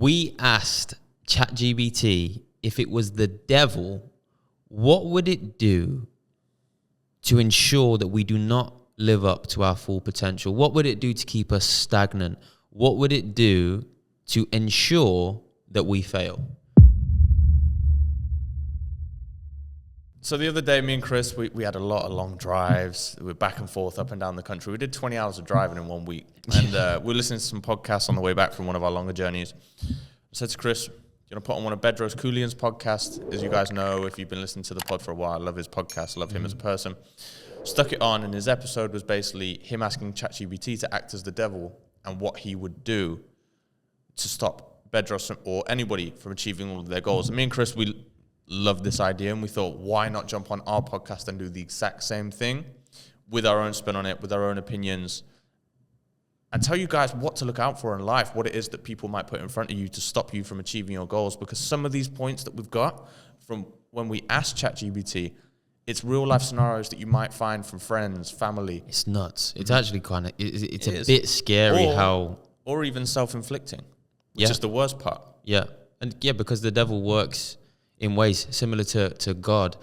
we asked ChatGPT if it was the devil, what would it do to ensure that we do not live up to our full potential? What would it do to keep us stagnant? What would it do to ensure that we fail? So the other day, me and Chris, we had a lot of long drives. We were back and forth, up and down the country. We did 20 hours of driving in 1 week. And we were listening to some podcasts on the way back from one of our longer journeys. I said to Chris, you're going to put on one of Bedros Keuilian's podcasts. As you guys know, if you've been listening to the pod for a while, I love his podcast, love him as a person. Stuck it on, and his episode was basically him asking ChatGPT to act as the devil and what he would do to stop Bedros or anybody from achieving all of their goals. And me and Chris, we loved this idea, and we thought, why not jump on our podcast and do the exact same thing with our own spin on it, with our own opinions, and tell you guys what to look out for in life, what it is that people might put in front of you to stop you from achieving your goals. Because some of these points that we've got from when we asked ChatGPT, it's real life scenarios that you might find from friends, family. It's nuts. It's actually kind of, it's a bit scary or even self-inflicting, which is the worst part. Yeah. And yeah, because the devil works in ways similar to God.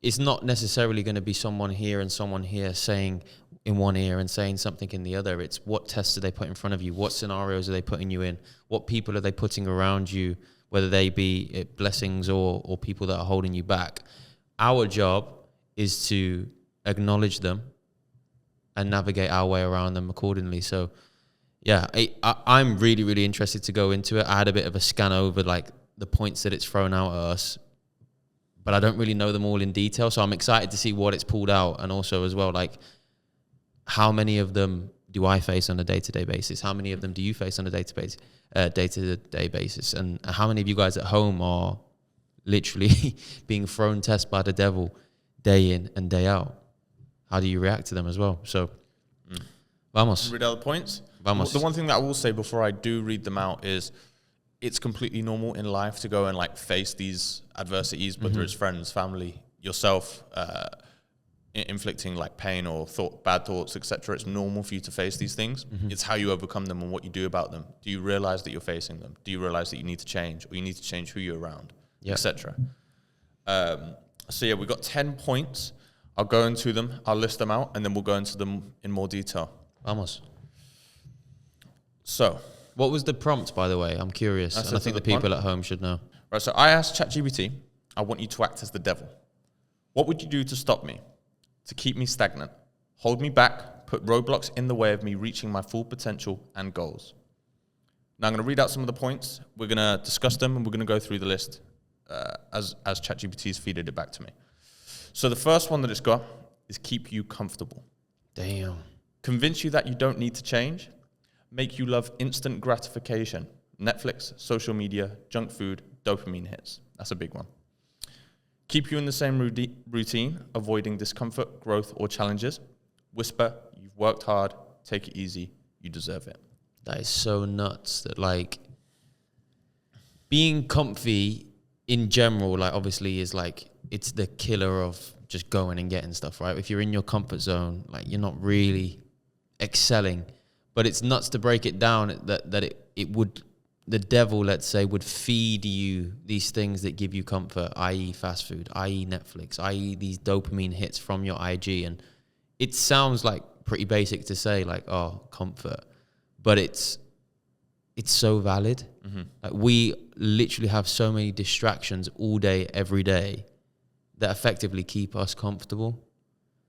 It's not necessarily going to be someone here and someone here saying in one ear and saying something in the other. It's what tests do they put in front of you? What scenarios are they putting you in? What people are they putting around you, whether they be blessings or people that are holding you back? Our job is to acknowledge them and navigate our way around them accordingly. So yeah, I'm really, really interested to go into it. I had a bit of a scan over like the points that it's thrown out at us, but I don't really know them all in detail. So I'm excited to see what it's pulled out, and also as well, like how many of them do I face on a day-to-day basis? How many of them do you face on a day-to-day basis? And how many of you guys at home are literally being thrown test by the devil day in and day out? How do you react to them as well? So, vamos. Read out the points. Vamos. The one thing that I will say before I do read them out is it's completely normal in life to go and like face these adversities, whether it's friends, family, yourself, inflicting like pain or bad thoughts, etc. It's normal for you to face these things. It's how you overcome them and what you do about them. Do you realize that you're facing them? Do you realize that you need to change, or you need to change who you're around, etc. So yeah, we've got 10 points. I'll go into them, I'll list them out, and then we'll go into them in more detail. Vamos. So, what was the prompt, by the way? I'm curious, and I think the people at home should know. Right, so I asked ChatGPT, I want you to act as the devil. What would you do to stop me, to keep me stagnant, hold me back, put roadblocks in the way of me reaching my full potential and goals? Now I'm going to read out some of the points. We're going to discuss them, and we're going to go through the list as ChatGPT's feeded it back to me. So the first one that it's got is keep you comfortable. Damn. Convince you that you don't need to change. Make you love instant gratification. Netflix, social media, junk food, dopamine hits. That's a big one. Keep you in the same routine, avoiding discomfort, growth, or challenges. Whisper, you've worked hard, take it easy, you deserve it. That is so nuts that, like, being comfy in general, like, obviously is like, it's the killer of just going and getting stuff, right? If you're in your comfort zone, like, you're not really excelling. But it's nuts to break it down that it would, the devil, let's say, would feed you these things that give you comfort, i.e. fast food, i.e. Netflix, i.e. these dopamine hits from your IG. And it sounds like pretty basic to say, like, oh, comfort. But it's so valid. Like, we literally have so many distractions all day, every day, that effectively keep us comfortable.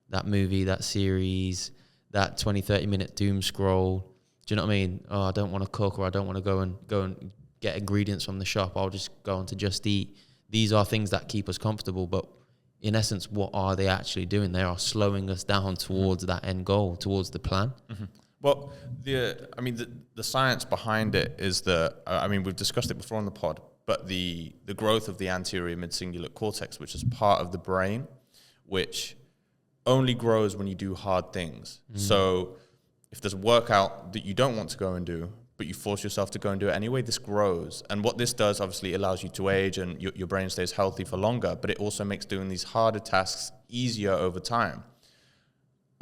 That movie, that series, that 20, 30-minute doom scroll. Do you know what I mean? Oh, I don't want to cook, or I don't want to go and get ingredients from the shop. I'll just go on to Just Eat. These are things that keep us comfortable, but in essence, what are they actually doing? They are slowing us down towards that end goal, towards the plan. Well, the science behind it is we've discussed it before on the pod, but the growth of the anterior mid-cingulate cortex, which is part of the brain, which only grows when you do hard things. So if there's a workout that you don't want to go and do, but you force yourself to go and do it anyway, this grows. And what this does, obviously, allows you to age and your brain stays healthy for longer, but it also makes doing these harder tasks easier over time.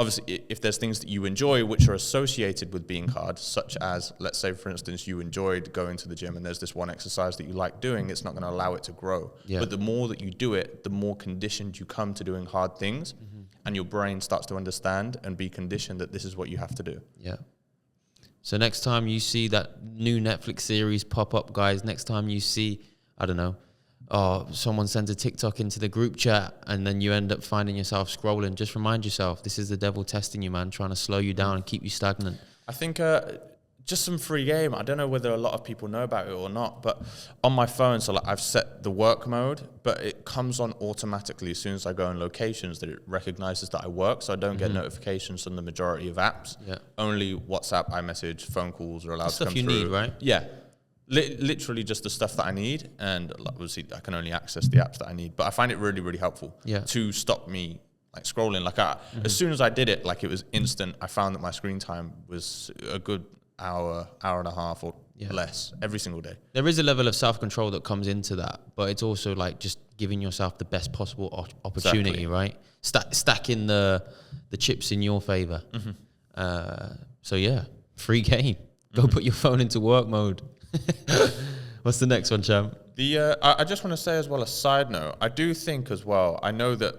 obviously, if there's things that you enjoy which are associated with being hard, such as, let's say, for instance, you enjoyed going to the gym and there's this one exercise that you like doing, it's not going to allow it to grow. Yeah. But the more that you do it, the more conditioned you come to doing hard things, and your brain starts to understand and be conditioned that this is what you have to do. Yeah. So next time you see that new Netflix series pop up, guys, next time you see, I don't know, someone sends a TikTok into the group chat and then you end up finding yourself scrolling, just remind yourself, this is the devil testing you, man, trying to slow you down and keep you stagnant. I think just some free game. I don't know whether a lot of people know about it or not, but on my phone, so like I've set the work mode, but it comes on automatically as soon as I go in locations that it recognizes that I work, so I don't get notifications from the majority of apps. Yeah. Only WhatsApp, iMessage, phone calls are allowed to come through. Stuff you need, right? Yeah. Literally just the stuff that I need, and obviously I can only access the apps that I need, but I find it really, really helpful to stop me like scrolling. Like as soon as I did it, like it was instant. I found that my screen time was a good hour and a half or less every single day. There is a level of self-control that comes into that, but it's also like just giving yourself the best possible opportunity, right? Stacking the chips in your favor. So yeah, free game. Go put your phone into work mode. What's the next one, champ? I just want to say as well, a side note, I do think as well, I know that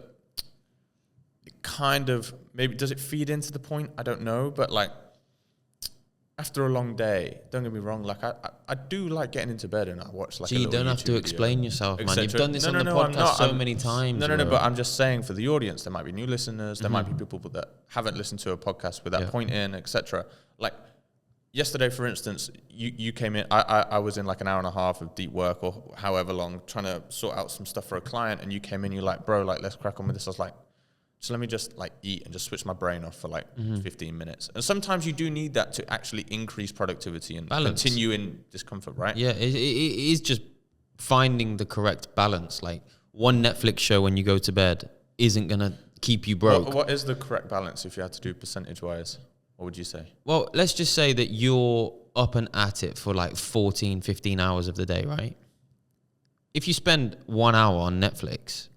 it kind of, maybe, does it feed into the point? I don't know, but like, after a long day, don't get me wrong, like I do like getting into bed and I watch like so you don't have to explain yourself, man. You've done this on the podcast so many times. No, but I'm just saying for the audience, there might be new listeners, there might be people that haven't listened to a podcast with that point in, etc. Like yesterday, for instance, you came in, I was in like an hour and a half of deep work or however long trying to sort out some stuff for a client, and you came in, you're like, bro, like let's crack on with this. I was like, so let me just like eat and just switch my brain off for like 15 minutes. And sometimes you do need that to actually increase productivity and balance. Continue in discomfort, right? Yeah, it is just finding the correct balance. Like one Netflix show when you go to bed isn't going to keep you broke. What is the correct balance if you had to do percentage-wise? What would you say? Well, let's just say that you're up and at it for like 14, 15 hours of the day, right? If you spend 1 hour on Netflix,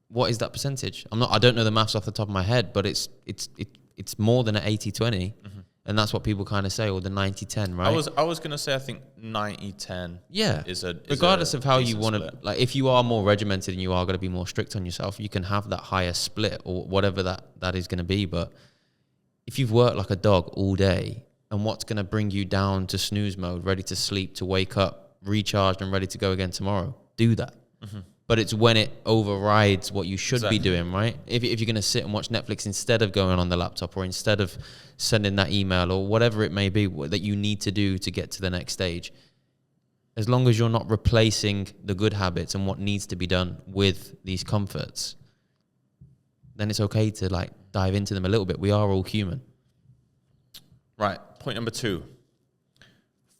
what is that percentage? I don't know the maths off the top of my head, but it's more than an 80-20, and that's what people kind of say, or the 90-10, right? I was gonna say I think 90-10. Yeah, is regardless of how you want to, split. like if you are more regimented and you are going to be more strict on yourself, you can have that higher split or whatever that is going to be. But if you've worked like a dog all day, and what's going to bring you down to snooze mode, ready to sleep, to wake up, recharged and ready to go again tomorrow, do that. But it's when it overrides what you should be doing, right? If you're going to sit and watch Netflix instead of going on the laptop or instead of sending that email or whatever it may be that you need to do to get to the next stage, as long as you're not replacing the good habits and what needs to be done with these comforts, then it's okay to like dive into them a little bit. We are all human. Right. Point number 2.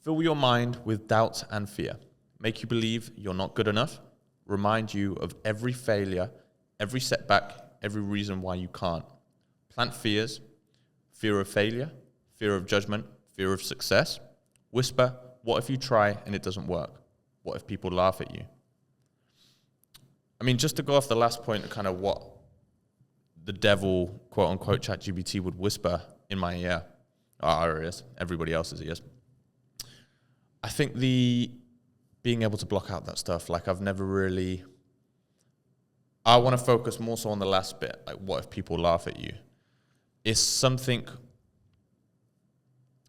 Fill your mind with doubt and fear. Make you believe you're not good enough. Remind you of every failure, every setback, every reason why you can't. Plant fears, fear of failure, fear of judgment, fear of success. Whisper, what if you try and it doesn't work? What if people laugh at you? I mean, just to go off the last point, kind of what the devil, quote unquote, ChatGPT would whisper in my ear, our ears, everybody else's ears. I think being able to block out that stuff, like I want to focus more so on the last bit, like what if people laugh at you? It's something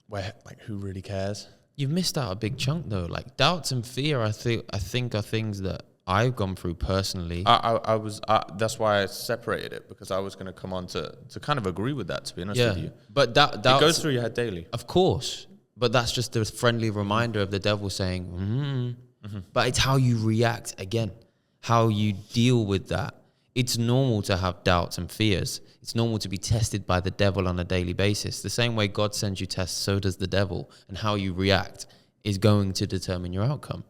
where, like, who really cares? You've missed out a big chunk though. Like doubts and fear, I think are things that I've gone through personally. That's why I separated it, because I was going to come on to kind of agree with that, to be honest with you. But doubts, it goes through your head daily. Of course. But that's just a friendly reminder of the devil saying, But it's how you react again, how you deal with that. It's normal to have doubts and fears. It's normal to be tested by the devil on a daily basis. The same way God sends you tests, so does the devil. And how you react is going to determine your outcome.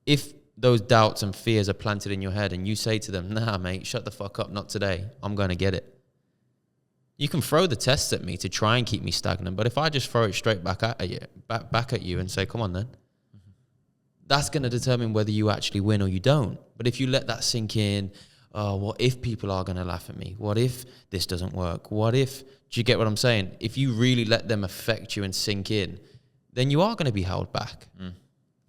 If those doubts and fears are planted in your head and you say to them, nah, mate, shut the fuck up, not today, I'm going to get it. You can throw the tests at me to try and keep me stagnant, but if I just throw it straight back at you and say, come on then, that's going to determine whether you actually win or you don't. But if you let that sink in, oh, what if people are going to laugh at me? What if this doesn't work? What if, do you get what I'm saying? If you really let them affect you and sink in, then you are going to be held back.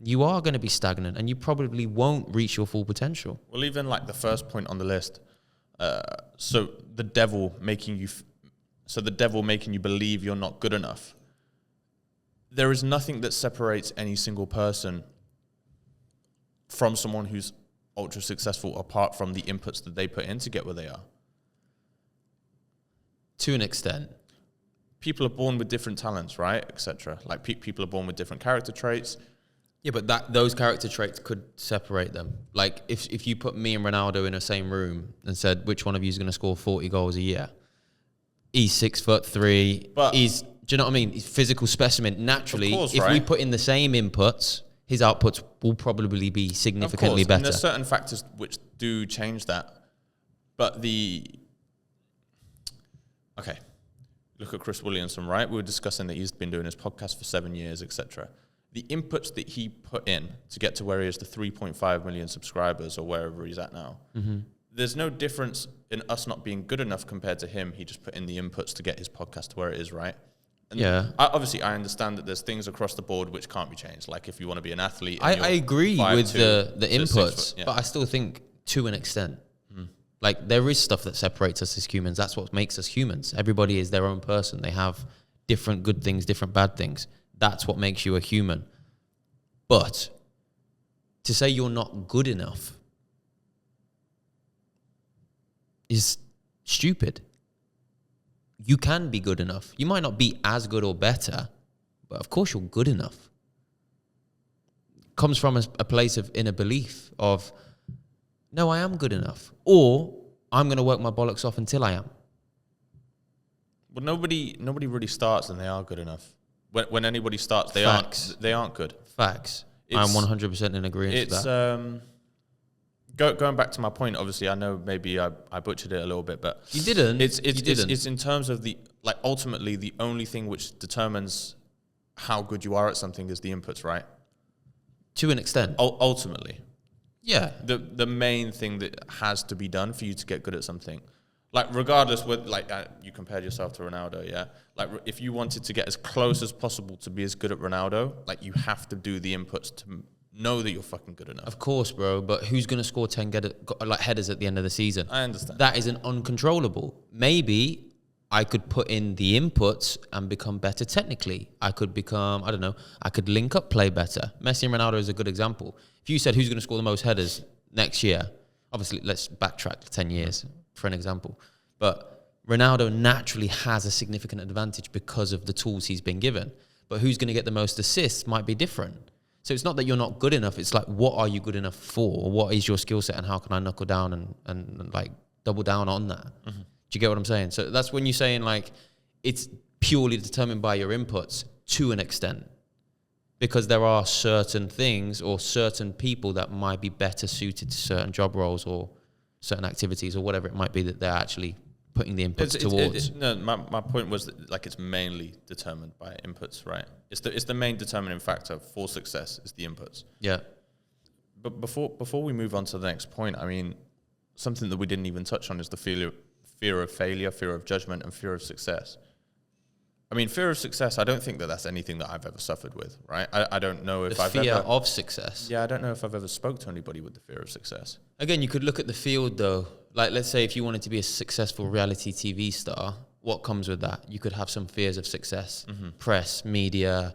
You are going to be stagnant, and you probably won't reach your full potential. Well, even like the first point on the list, so the devil making you believe you're not good enough. There is nothing that separates any single person from someone who's ultra successful apart from the inputs that they put in to get where they are. To an extent. People are born with different talents, right, etc. Like people are born with different character traits. Yeah, but those character traits could separate them. Like if you put me and Ronaldo in the same room and said which one of you is going to score 40 goals a year, he's 6'3", but do you know what I mean? He's physical specimen. Naturally, course, if right? we put in the same inputs, his outputs will probably be significantly better. And there's certain factors which do change that. But look at Chris Williamson, right? We were discussing that he's been doing his podcast for 7 years, etc. The inputs that he put in to get to where he is, the 3.5 million subscribers or wherever he's at now, there's no difference in us not being good enough compared to him. He just put in the inputs to get his podcast to where it is, right? And obviously, I understand that there's things across the board which can't be changed. Like if you want to be an athlete, I agree with the inputs, yeah. but I still think to an extent. Like there is stuff that separates us as humans. That's what makes us humans. Everybody is their own person. They have different good things, different bad things. That's what makes you a human. But to say you're not good enough is stupid. You can be good enough. You might not be as good or better, but of course you're good enough. It comes from a place of inner belief of, no, I am good enough. Or I'm going to work my bollocks off until I am. Well, nobody really starts and they are good enough. When anybody starts, they aren't good. Facts. I'm 100% in agreement with that. Going back to my point, obviously, I know maybe I butchered it a little bit, but you didn't. It's in terms of ultimately the only thing which determines how good you are at something is the inputs, right? To an extent. Ultimately. Yeah. The main thing that has to be done for you to get good at something. Like regardless, you compared yourself to Ronaldo, yeah? Like if you wanted to get as close as possible to be as good at Ronaldo, like you have to do the inputs to know that you're fucking good enough. Of course, bro, but who's going to score 10 headers at the end of the season? I understand. That isn't uncontrollable. Maybe I could put in the inputs and become better technically. I could become, I could link up play better. Messi and Ronaldo is a good example. If you said who's going to score the most headers next year, obviously let's backtrack 10 years for an example. But Ronaldo naturally has a significant advantage because of the tools he's been given. But who's going to get the most assists might be different. So it's not that you're not good enough. It's like, what are you good enough for? What is your skill set and how can I knuckle down and like double down on that? Do you get what I'm saying? So that's when you're saying like, it's purely determined by your inputs to an extent. Because there are certain things or certain people that might be better suited to certain job roles or certain activities or whatever it might be that they're actually putting the inputs towards. My point was that like it's mainly determined by inputs, right? It's the main determining factor for success is the inputs. Yeah. But before we move on to the next point, I mean, something that we didn't even touch on is the fear of failure, fear of judgment, and fear of success. I mean, fear of success, I don't think that that's anything that I've ever suffered with, right? I don't know if I've ever... fear of success. Yeah, I don't know if I've ever spoke to anybody with the fear of success. Again, you could look at the field, though. Like, let's say if you wanted to be a successful reality TV star, what comes with that? You could have some fears of success. Press, media,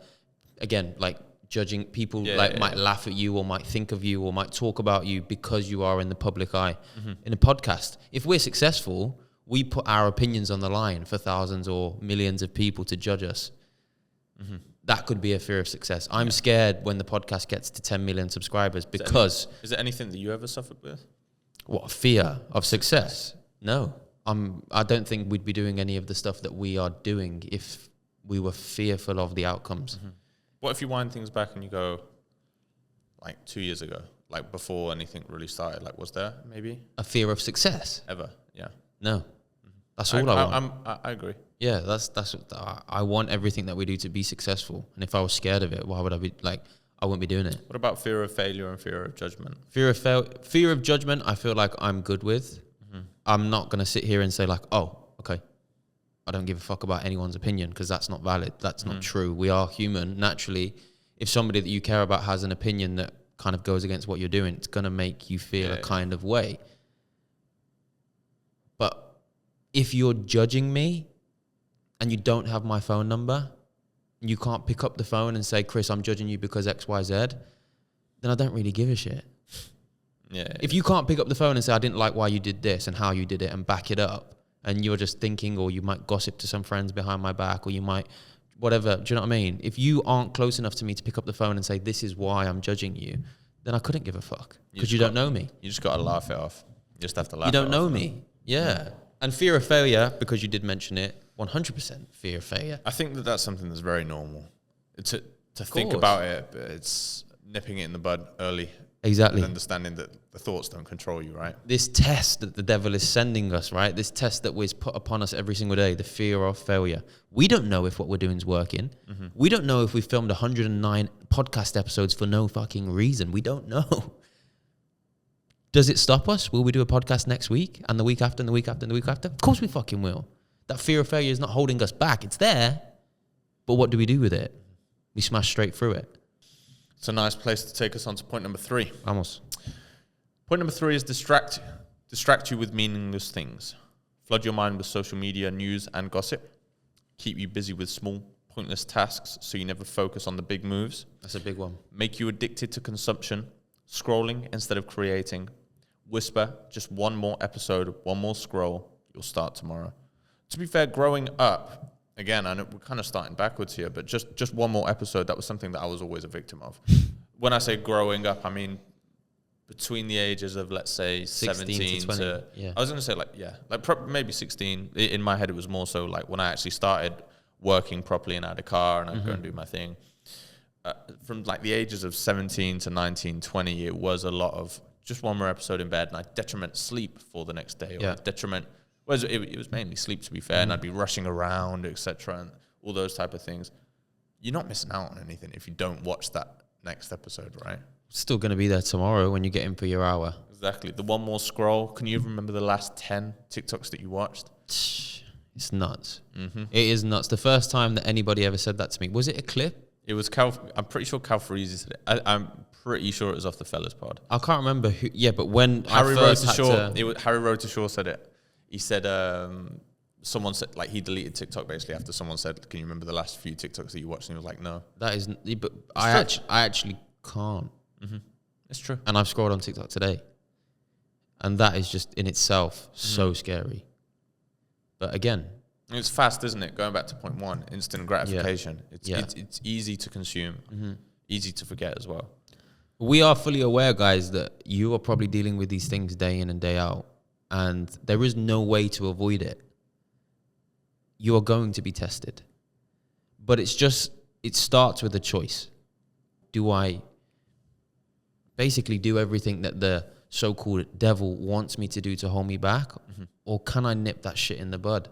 again, like judging people might laugh at you or might think of you or might talk about you because you are in the public eye. In a podcast, if we're successful... we put our opinions on the line for thousands or millions of people to judge us. That could be a fear of success. I'm scared when the podcast gets to 10 million subscribers because... Is there anything that you ever suffered with? What, fear of success? No. I don't think we'd be doing any of the stuff that we are doing if we were fearful of the outcomes. What if you wind things back and you go, like 2 years ago, like before anything really started, like was there maybe? A fear of success? Ever, yeah. No. That's all I want. I agree. Yeah, that's I want everything that we do to be successful. And if I was scared of it, why would I be like? I wouldn't be doing it. What about fear of failure and fear of judgment? Fear of judgment, I feel like I'm good with. I'm not going to sit here and say like, oh, okay, I don't give a fuck about anyone's opinion, because that's not valid. That's not true. We are human. Naturally, if somebody that you care about has an opinion that kind of goes against what you're doing, it's going to make you feel a kind of way. But if you're judging me and you don't have my phone number, you can't pick up the phone and say, Chris, I'm judging you because X, Y, Z, then I don't really give a shit. If you can't pick up the phone and say, I didn't like why you did this and how you did it, and back it up, and you're just thinking, or you might gossip to some friends behind my back, or you might whatever, do you know what I mean? If you aren't close enough to me to pick up the phone and say, this is why I'm judging you, then I couldn't give a fuck, because you don't know me. You just got to laugh it off. You just have to laugh it off. You don't know me. Them. Yeah. And fear of failure, because you did mention it, 100% fear of failure. I think that that's something that's very normal. To think about it, but it's nipping it in the bud early. Exactly. And understanding that the thoughts don't control you, right? This test that the devil is sending us, right? This test that was put upon us every single day, the fear of failure. We don't know if what we're doing is working. We don't know if we filmed 109 podcast episodes for no fucking reason. We don't know. Does it stop us? Will we do a podcast next week and the week after and the week after and the week after? Of course we fucking will. That fear of failure is not holding us back. It's there. But what do we do with it? We smash straight through it. It's a nice place to take us on to point number 3. Vamos. Point number 3 is distract you with meaningless things. Flood your mind with social media, news, and gossip. Keep you busy with small, pointless tasks so you never focus on the big moves. That's a big one. Make you addicted to consumption, scrolling instead of creating. Whisper, just one more episode, one more scroll, you'll start tomorrow. To be fair, growing up, again, I know we're kind of starting backwards here, but just one more episode, that was something that I was always a victim of. When I say growing up, I mean between the ages of, let's say, 17 to 20. I was going to say, maybe 16. In my head, it was more so like when I actually started working properly and I had a car and I'd go and do my thing. From like the ages of 17 to 19, 20, it was a lot of just one more episode in bed, and I'd detriment sleep for the next day, or detriment. Whereas it was mainly sleep, to be fair, and I'd be rushing around, etc., and all those type of things. You're not missing out on anything if you don't watch that next episode, right? Still going to be there tomorrow when you get in for your hour. Exactly. The one more scroll. Can you remember the last 10 TikToks that you watched? It's nuts. It is nuts. The first time that anybody ever said that to me, was it a clip? It was Cal. I'm pretty sure Cal Freezy said it. I'm pretty sure it was off the Fellas pod. I can't remember who. Yeah, but when Harry Road to Shore said it. He said someone said, like, he deleted TikTok basically after someone said, "Can you remember the last few TikToks that you watched?" And he was like, "No." That is, but I actually can't. It's true. And I've scrolled on TikTok today, and that is just in itself so scary. But again, it's fast, isn't it? Going back to point 1, instant gratification. It's easy to consume, easy to forget as well. We are fully aware, guys, that you are probably dealing with these things day in and day out, and there is no way to avoid it. You are going to be tested. But it starts with a choice. Do I basically do everything that the so-called devil wants me to do to hold me back? Or can I nip that shit in the bud?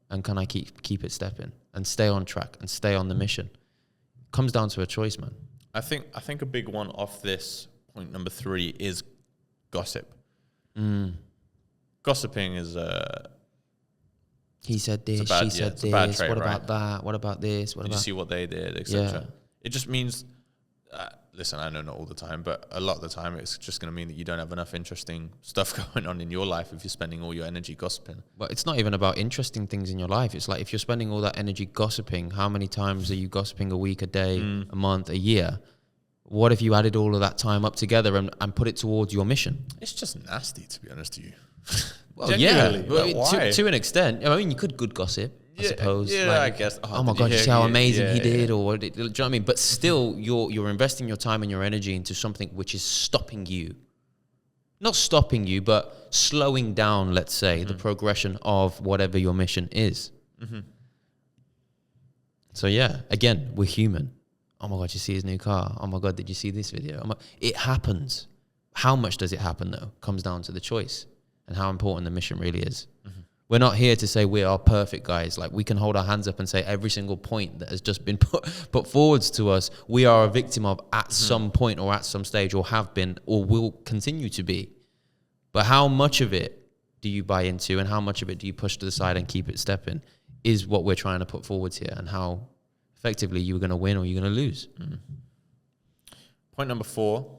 And can I keep it stepping and stay on track and stay on the mission? It comes down to a choice, man. I think a big one off this point number 3 is gossip. Gossiping is he said this, she said this, what about that, what about this, did you see what they did, etc. It just means, listen, I know not all the time, but a lot of the time it's just going to mean that you don't have enough interesting stuff going on in your life if you're spending all your energy gossiping. But it's not even about interesting things in your life. It's like, if you're spending all that energy gossiping, how many times are you gossiping a week, a day, a month, a year? What if you added all of that time up together and put it towards your mission? It's just nasty, to be honest with you. Well, yeah, but to an extent. I mean, you could good gossip, I suppose. Yeah, like, I guess. Oh my God, you see how amazing he did? Or do you know what I mean? But still, you're investing your time and your energy into something which is stopping you. Not stopping you, but slowing down, let's say, the progression of whatever your mission is. So yeah, again, we're human. Oh my God, you see his new car? Oh my God, did you see this video? It happens. How much does it happen, though? Comes down to the choice and how important the mission really is. We're not here to say we are perfect, guys. Like, we can hold our hands up and say every single point that has just been put forwards to us, we are a victim of at some point or at some stage, or have been or will continue to be. But how much of it do you buy into, and how much of it do you push to the side and keep it stepping, is what we're trying to put forwards here, and how effectively you're going to win or you're going to lose. Point number 4,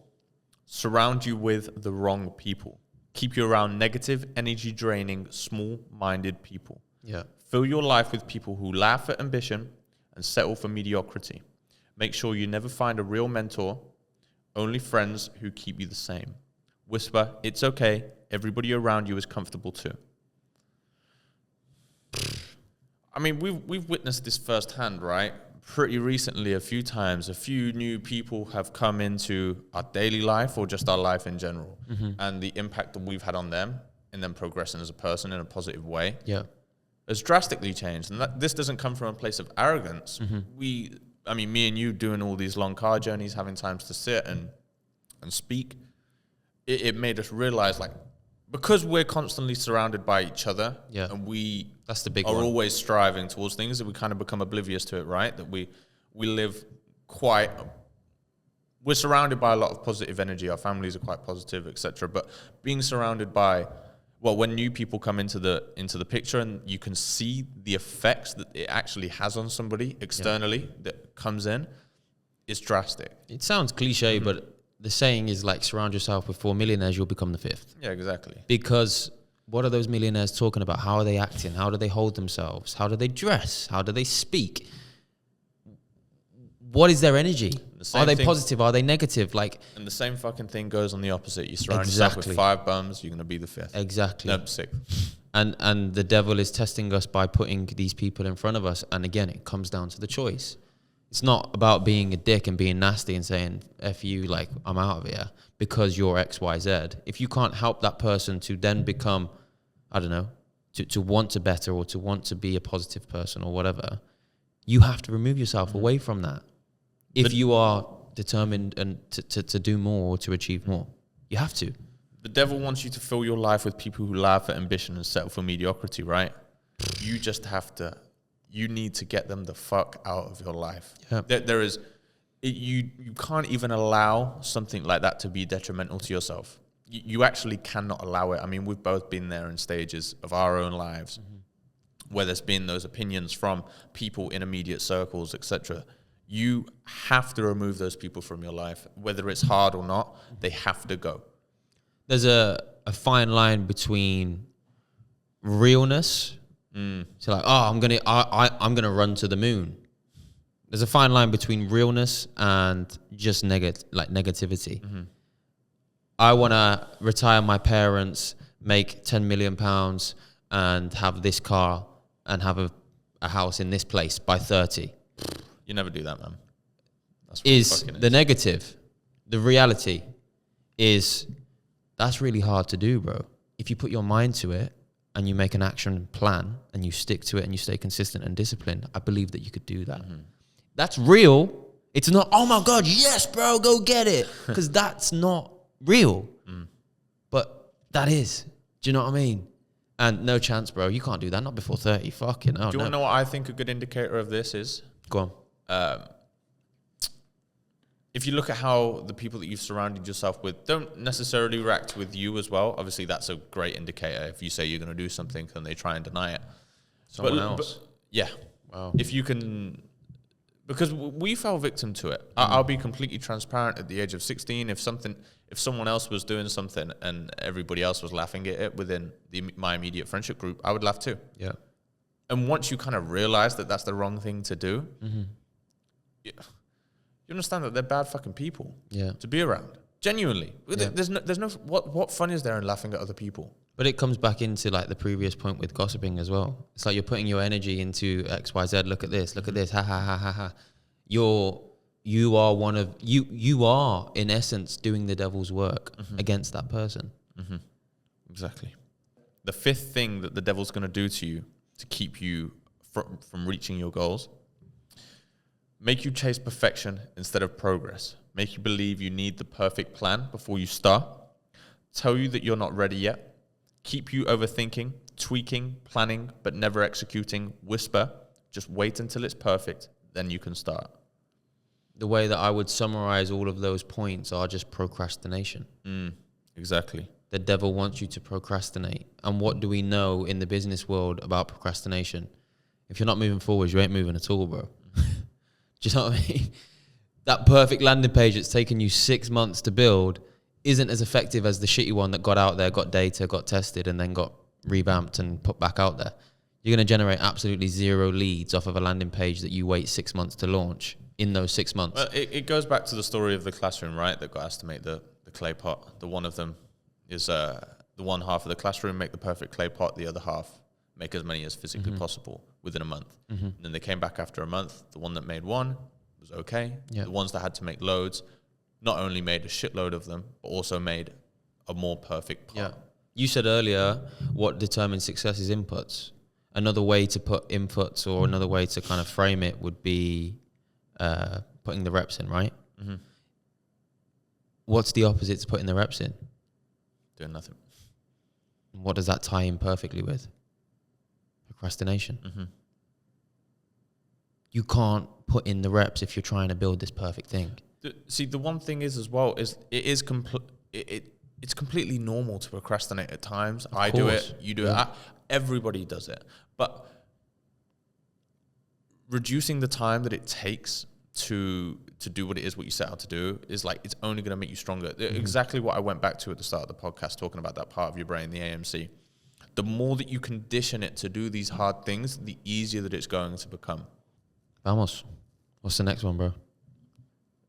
surround you with the wrong people. Keep you around negative, energy-draining, small-minded people. Yeah. Fill your life with people who laugh at ambition and settle for mediocrity. Make sure you never find a real mentor, only friends who keep you the same. Whisper, it's okay, everybody around you is comfortable too. I mean, we've witnessed this firsthand, right? Pretty recently, a few times, a few new people have come into our daily life or just our life in general, and the impact that we've had on them and them progressing as a person in a positive way has drastically changed. And this doesn't come from a place of arrogance. Me and you doing all these long car journeys, having times to sit and speak, it made us realize, like, because we're constantly surrounded by each other, and that's the big one. Always striving towards things, that we kind of become oblivious to it, right? That we live we're surrounded by a lot of positive energy. Our families are quite positive, etc. But being surrounded by, when new people come into the picture, and you can see the effects that it actually has on somebody externally that comes in, it's drastic. It sounds cliche, but the saying is, like, surround yourself with 4 millionaires, you'll become the 5th. Yeah, exactly. Because what are those millionaires talking about? How are they acting? How do they hold themselves? How do they dress? How do they speak? What is their energy? Are they positive? Are they negative? Like, and the same fucking thing goes on the opposite. You surround yourself with 5 bums, you're going to be the 5th. Exactly. No, 6th. And the devil is testing us by putting these people in front of us. And again, it comes down to the choice. It's not about being a dick and being nasty and saying, F you, like, I'm out of here because you're X, Y, Z. If you can't help that person to then become, I don't know, to want to better or to want to be a positive person or whatever, you have to remove yourself away from that. If you are determined and to do more or to achieve more, you have to. The devil wants you to fill your life with people who laugh at ambition and settle for mediocrity, right? You just have to... You need to get them the fuck out of your life. Yep. You can't even allow something like that to be detrimental to yourself. You actually cannot allow it. I mean, we've both been there in stages of our own lives where there's been those opinions from people in immediate circles, etc. You have to remove those people from your life. Whether it's hard or not, they have to go. There's a fine line between realness. So, like, I'm gonna run to the moon. There's a fine line between realness and just negativity. I want to retire my parents, make £10 million and have this car and have a house in this place by 30. You never do that, man. That's what is the negative. The reality is that's really hard to do, bro. If you put your mind to it, and you make an action plan and you stick to it and you stay consistent and disciplined, I believe that you could do that. That's real. It's not, oh my God, yes, bro, go get it. Because that's not real. But that is. Do you know what I mean? And no chance, bro. You can't do that. Not before 30. Fucking hell. Do you want to know what I think a good indicator of this is? Go on. If you look at how the people that you've surrounded yourself with don't necessarily react with you as well, obviously that's a great indicator. If you say you're going to do something and they try and deny it. Someone else. Yeah. Wow. If you can... Because we fell victim to it. I'll be completely transparent. At the age of 16, if someone else was doing something and everybody else was laughing at it within my immediate friendship group, I would laugh too. Yeah. And once you kind of realize that that's the wrong thing to do, you understand that they're bad fucking people to be around. Genuinely. Yeah. There's no what fun is there in laughing at other people? But it comes back into, like, the previous point with gossiping as well. It's like you're putting your energy into X, Y, Z. Look at this, ha ha ha ha ha. You are in essence doing the devil's work against that person. Exactly. The 5th thing that the devil's going to do to you to keep you from reaching your goals: make you chase perfection instead of progress. Make you believe you need the perfect plan before you start. Tell you that you're not ready yet. Keep you overthinking tweaking, planning, but never executing. Whisper, just wait until it's perfect, then you can start. The way that I would summarize all of those points are just procrastination. Exactly. The devil wants you to procrastinate. And what do we know in the business world about procrastination? If you're not moving forward, you ain't moving at all, bro. Do you know what I mean? That perfect landing page that's taken you 6 months to build isn't as effective as the shitty one that got out there, got data, got tested, and then got revamped and put back out there. You're going to generate absolutely zero leads off of a landing page that you wait 6 months to launch in those 6 months. Well, it goes back to the story of the classroom, right? That got asked to make the clay pot. The one of them is the one half of the classroom make the perfect clay pot, the other half make as many as physically possible within a month. And then they came back after a month. The one that made one was okay. Yeah. The ones that had to make loads not only made a shitload of them, but also made a more perfect pot. Yeah. You said earlier what determines success is inputs. Another way to put inputs or another way to kind of frame it would be putting the reps in, right? What's the opposite to putting the reps in? Doing nothing. What does that tie in perfectly with? Procrastination. You can't put in the reps if you're trying to build this perfect thing. See, the one thing is as well is it's completely normal to procrastinate at times. I do it, you do it. Everybody does it. But reducing the time that it takes to do what it is what you set out to do is like, it's only going to make you stronger. Exactly what I went back to at the start of the podcast, talking about that part of your brain, the AMC. The more that you condition it to do these hard things, the easier that it's going to become. Vamos. What's the next one, bro?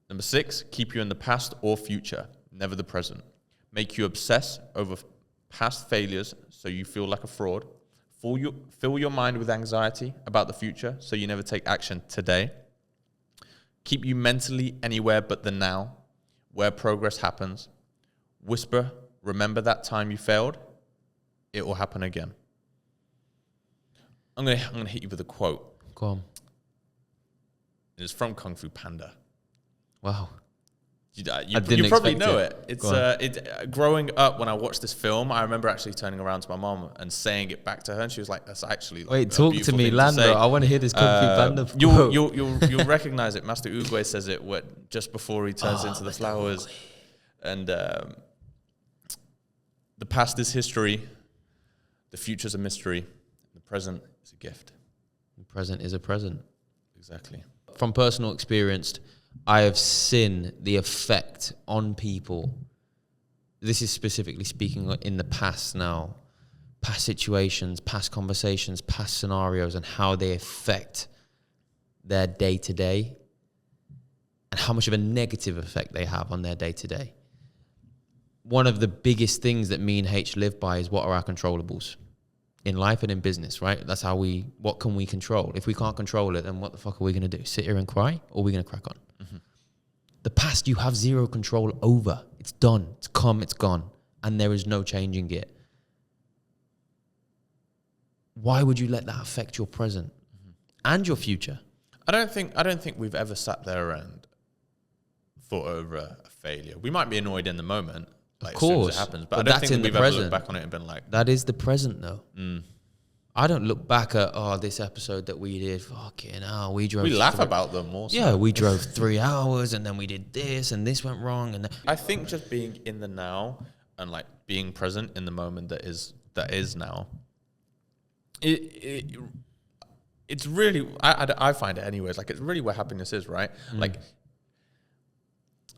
Number 6, keep you in the past or future, never the present. Make you obsess over past failures so you feel like a fraud. Fill your mind with anxiety about the future so you never take action today. Keep you mentally anywhere but the now, where progress happens. Whisper, remember that time you failed? It will happen again. I'm gonna hit you with a quote. Go on. It is from Kung Fu Panda. Wow. You probably know it. It's growing up when I watched this film, I remember actually turning around to my mom and saying it back to her, and she was like, "That's actually like wait, talk to me, Lando. I want to hear this Kung Fu Panda quote." You'll recognize it. Master Oogway says it just before he turns into the flowers, and the past is history, the future's a mystery, the present is a gift. The present is a present. Exactly. From personal experience, I have seen the effect on people. This is specifically speaking in the past now, past situations, past conversations, past scenarios, and how they affect their day-to-day and how much of a negative effect they have on their day-to-day. One of the biggest things that me and H live by is what are our controllables in life and in business, right? That's how what can we control? If we can't control it, then what the fuck are we going to do? Sit here and cry, or are we going to crack on? The past you have zero control over. It's done. It's come. It's gone. And there is no changing it. Why would you let that affect your present and your future? I don't think we've ever sat there and thought over a failure. We might be annoyed in the moment, like of course, as soon as it happens, but I don't that's think in we've the ever present. looked back on it and been like, that is the present, though. I don't look back at this episode that we did. Fucking hell, we drove. We laugh about them more. Yeah, we drove 3 hours and then we did this and this went wrong. And I think just being in the now and like being present in the moment that is now. It's really I find it anyways. Like it's really where happiness is, right? Like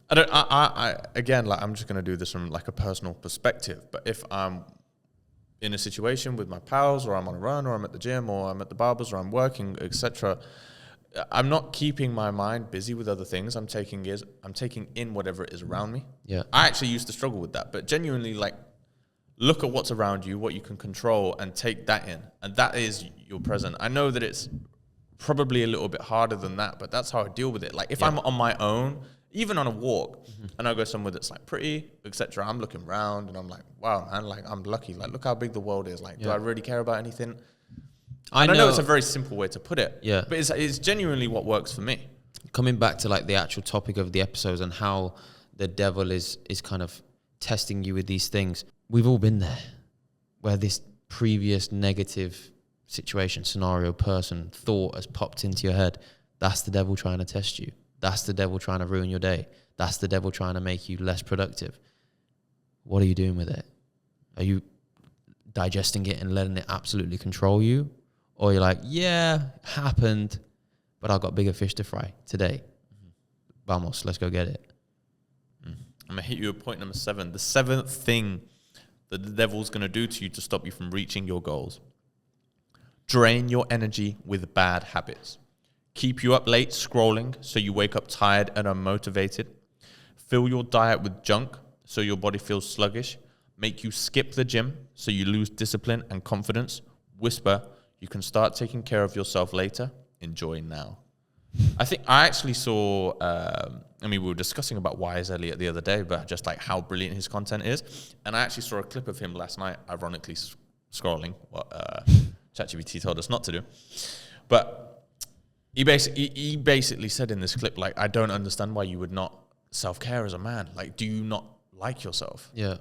I again, like I'm just gonna do this from like a personal perspective. But if I'm in a situation with my pals, or I'm on a run, or I'm at the gym, or I'm at the barber's, or I'm working, etc., I'm not keeping my mind busy with other things. I'm taking in whatever it is around me. Yeah. I actually used to struggle with that, but genuinely, like, look at what's around you, what you can control, and take that in, and that is your present. I know that it's probably a little bit harder than that, but that's how I deal with it. Like, if I'm on my own, even on a walk, and I go somewhere that's like pretty, etc., I'm looking around and I'm like, wow, man, like I'm lucky. Like, look how big the world is. Like, do I really care about anything? I know it's a very simple way to put it, but it's genuinely what works for me. Coming back to like the actual topic of the episodes and how the devil is kind of testing you with these things. We've all been there, where this previous negative situation, scenario, person, thought has popped into your head, that's the devil trying to test you. That's the devil trying to ruin your day. That's the devil trying to make you less productive. What are you doing with it? Are you digesting it and letting it absolutely control you? Or you're like, yeah, happened, but I've got bigger fish to fry today. Vamos, let's go get it. I'm going to hit you with point number 7. The 7th thing that the devil's going to do to you to stop you from reaching your goals. Drain your energy with bad habits. Keep you up late scrolling so you wake up tired and unmotivated. Fill your diet with junk so your body feels sluggish. Make you skip the gym so you lose discipline and confidence. Whisper, you can start taking care of yourself later. Enjoy now. I think I actually saw, we were discussing about Wise Elliott the other day, but just like how brilliant his content is. And I actually saw a clip of him last night, ironically scrolling what ChatGPT told us not to do. But he basically said in this clip, like, I don't understand why you would not self-care as a man. Like, do you not like yourself? Yeah.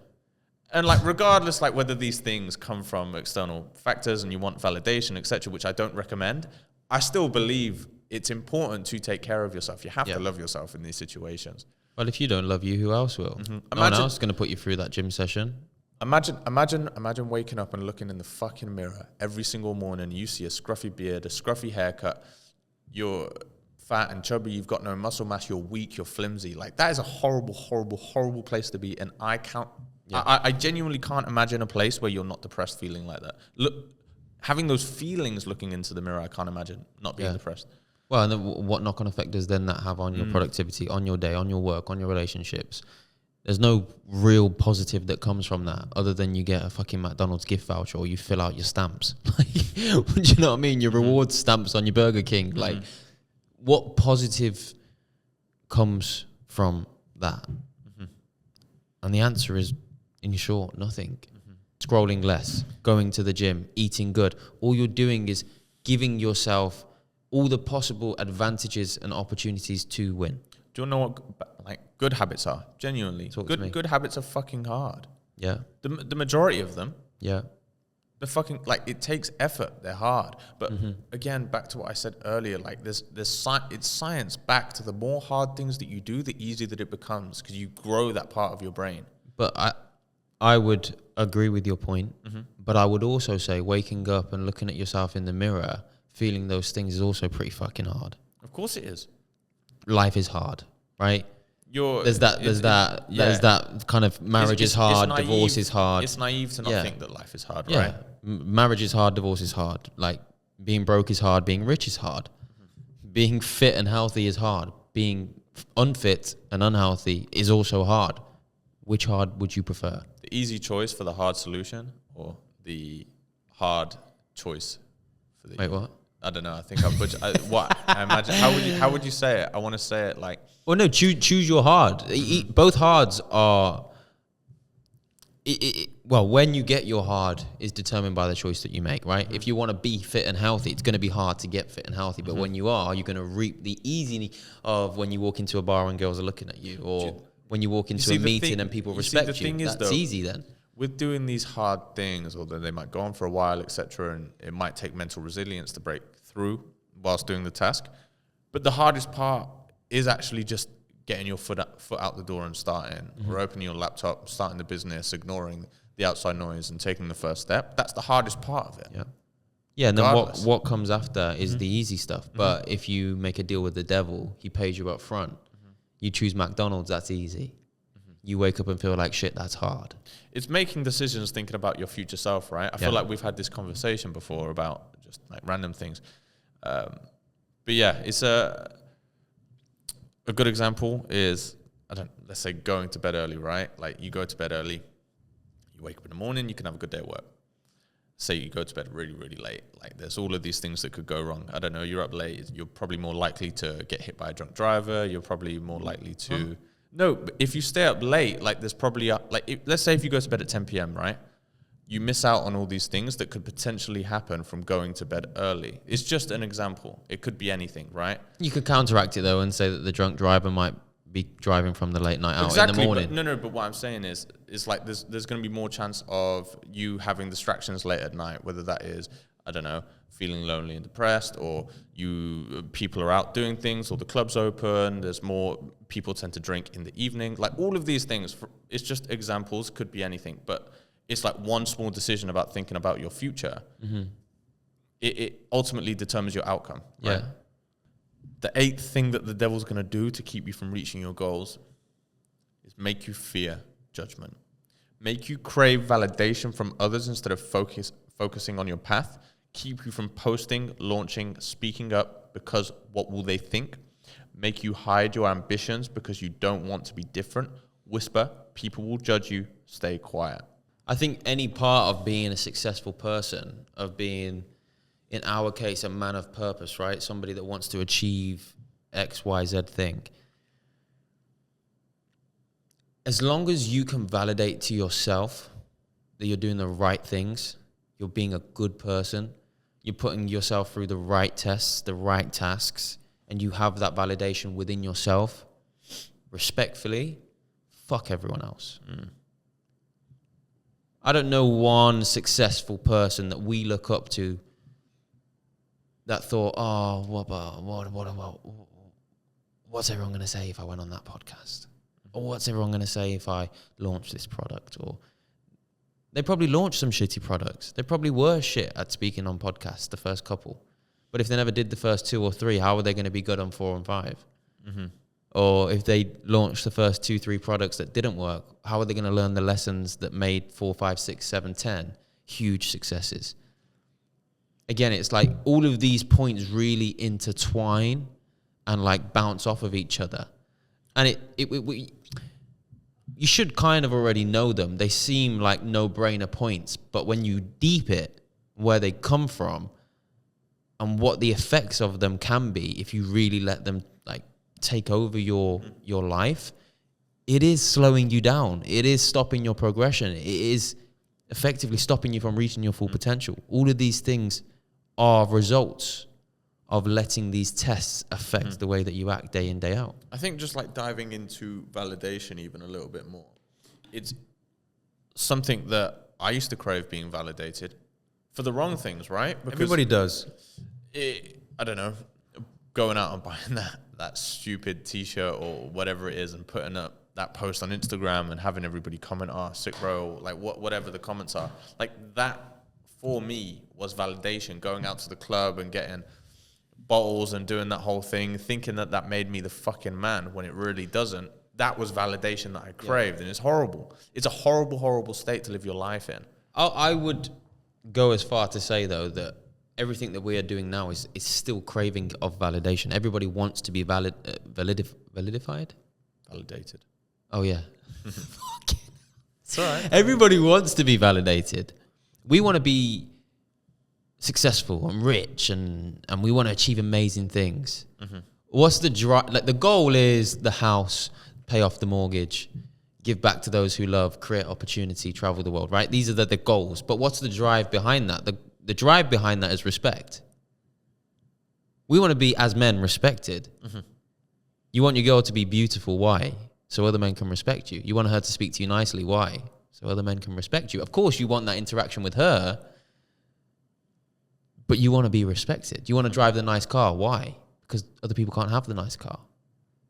And like, regardless, like whether these things come from external factors and you want validation, etc., which I don't recommend, I still believe it's important to take care of yourself. You have to love yourself in these situations. Well, if you don't love you, who else will? No one else is going to put you through that gym session. Imagine waking up and looking in the fucking mirror every single morning. You see a scruffy beard, a scruffy haircut. You're fat and chubby. You've got no muscle mass. You're weak. You're flimsy. Like, that is a horrible, horrible, horrible place to be. And I genuinely can't imagine a place where you're not depressed feeling like that. Look, having those feelings looking into the mirror, I can't imagine not being depressed. Well, and then what knock-on effect does then that have on your productivity, on your day, on your work, on your relationships? There's no real positive that comes from that other than you get a fucking McDonald's gift voucher or you fill out your stamps. Do you know what I mean? Your reward stamps on your Burger King. Like, what positive comes from that? And the answer is, in short, nothing. Scrolling less, going to the gym, eating good. All you're doing is giving yourself all the possible advantages and opportunities to win. Do you know what like good habits are? Genuinely, good habits are fucking hard. Yeah, the majority of them. Yeah, the fucking, like, it takes effort. They're hard, but again, back to what I said earlier. Like, it's science backed. The more hard things that you do, the easier that it becomes because you grow that part of your brain. But I would agree with your point, but I would also say waking up and looking at yourself in the mirror, feeling those things is also pretty fucking hard. Of course it is. Life is hard, right? There's that kind of marriage is hard, divorce is hard. It's naive to not think that life is hard, yeah. right? Marriage is hard, divorce is hard. Like, being broke is hard, being rich is hard. Being fit and healthy is hard. Being unfit and unhealthy is also hard. Which hard would you prefer? The easy choice for the hard solution, or the hard choice for the... Wait, what? I don't know. I think I imagine. How would you say it? I want to say it like... Well, no, choose your hard. Both hards are... well, when you get your hard is determined by the choice that you make, right? If you want to be fit and healthy, it's going to be hard to get fit and healthy. But when you are, you're going to reap the easy of when you walk into a bar and girls are looking at you, or when you walk into a meeting and people respect you. That's easy then. With doing these hard things, although they might go on for a while, etc., and it might take mental resilience to break through whilst doing the task. But the hardest part is actually just getting your foot out the door and starting, or opening your laptop, starting the business, ignoring the outside noise and taking the first step. That's the hardest part of it. Yeah. Yeah, and then what comes after is the easy stuff. But if you make a deal with the devil, he pays you up front. You choose McDonald's, that's easy. You wake up and feel like shit, that's hard. It's making decisions thinking about your future self, right? I feel like we've had this conversation before about just like random things. But yeah, it's a good example is, let's say going to bed early, right? Like, you go to bed early, you wake up in the morning, you can have a good day at work. Say you go to bed really, really late. Like, there's all of these things that could go wrong. I don't know, you're up late, you're probably more likely to get hit by a drunk driver, you're probably more likely to... No, but if you stay up late, like, there's probably... let's say if you go to bed at 10 p.m., right? You miss out on all these things that could potentially happen from going to bed early. It's just an example. It could be anything, right? You could counteract it, though, and say that the drunk driver might be driving from the late night out exactly, in the morning. But what I'm saying is like there's going to be more chance of you having distractions late at night, whether that is, I don't know, feeling lonely and depressed, or people are out doing things, or the club's open, there's more people tend to drink in the evening. Like all of these things, it's just examples, could be anything, but it's like one small decision about thinking about your future. Mm-hmm. It ultimately determines your outcome. Right? Yeah. The 8th thing that the devil's going to do to keep you from reaching your goals is make you fear judgment. Make you crave validation from others instead of focusing on your path. Keep you from posting, launching, speaking up because what will they think? Make you hide your ambitions because you don't want to be different. Whisper, people will judge you, stay quiet. I think any part of being a successful person, of being, in our case, a man of purpose, right? Somebody that wants to achieve X, Y, Z thing. As long as you can validate to yourself that you're doing the right things, you're being a good person, you're putting yourself through the right tests, the right tasks, and you have that validation within yourself, respectfully, fuck everyone else. I don't know one successful person that we look up to that thought, oh, what's everyone going to say if I went on that podcast? Or what's everyone going to say if I launch this product? Or they probably launched some shitty products. They probably were shit at speaking on podcasts, the first couple. But if they never did the first 2 or 3, how are they going to be good on 4 and 5? Mm-hmm. Or if they launched the first 2, 3 products that didn't work, how are they going to learn the lessons that made 4, 5, 6, 7, 10 huge successes? Again, it's like all of these points really intertwine and like bounce off of each other. And you should kind of already know them. They seem like no-brainer points, but when you deep it, where they come from and what the effects of them can be if you really let them like take over your life, it is slowing you down. It is stopping your progression. It is effectively stopping you from reaching your full potential. All of these things are results of letting these tests affect the way that you act day in, day out. I think just like diving into validation even a little bit more. It's something that I used to crave, being validated for the wrong things, right? Because everybody does. I don't know, going out and buying that stupid T-shirt or whatever it is and putting up that post on Instagram and having everybody comment, oh, sick bro, like whatever the comments are. Like that, for me, was validation. Going out to the club and getting bottles and doing that whole thing, thinking that made me the fucking man when it really doesn't. That was validation that I craved, and it's horrible. It's a horrible, horrible state to live your life in. I would go as far to say, though, that everything that we are doing now is still craving of validation. Everybody wants to be validated. Validated. Oh, yeah. It's all right. Everybody wants to be validated. We want to be successful and rich, and we want to achieve amazing things. Mm-hmm. What's the drive? Like the goal is the house, pay off the mortgage, give back to those who love, create opportunity, travel the world, right? These are the goals. But what's the drive behind that? The drive behind that is respect. We want to be, as men, respected. Mm-hmm. You want your girl to be beautiful. Why? So other men can respect you. You want her to speak to you nicely. Why? So other men can respect you. Of course, you want that interaction with her, but you want to be respected. You want to drive the nice car. Why? Because other people can't have the nice car.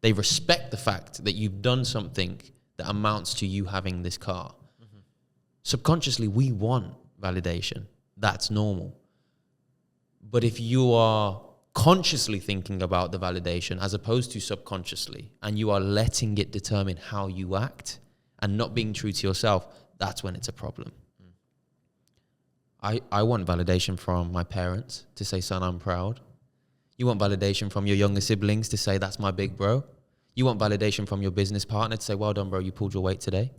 They respect the fact that you've done something that amounts to you having this car. Mm-hmm. Subconsciously, we want validation. That's normal. But if you are consciously thinking about the validation as opposed to subconsciously, and you are letting it determine how you act and not being true to yourself, that's when it's a problem. I want validation from my parents to say, son, I'm proud. You want validation from your younger siblings to say, that's my big bro. You want validation from your business partner to say, well done, bro, you pulled your weight today.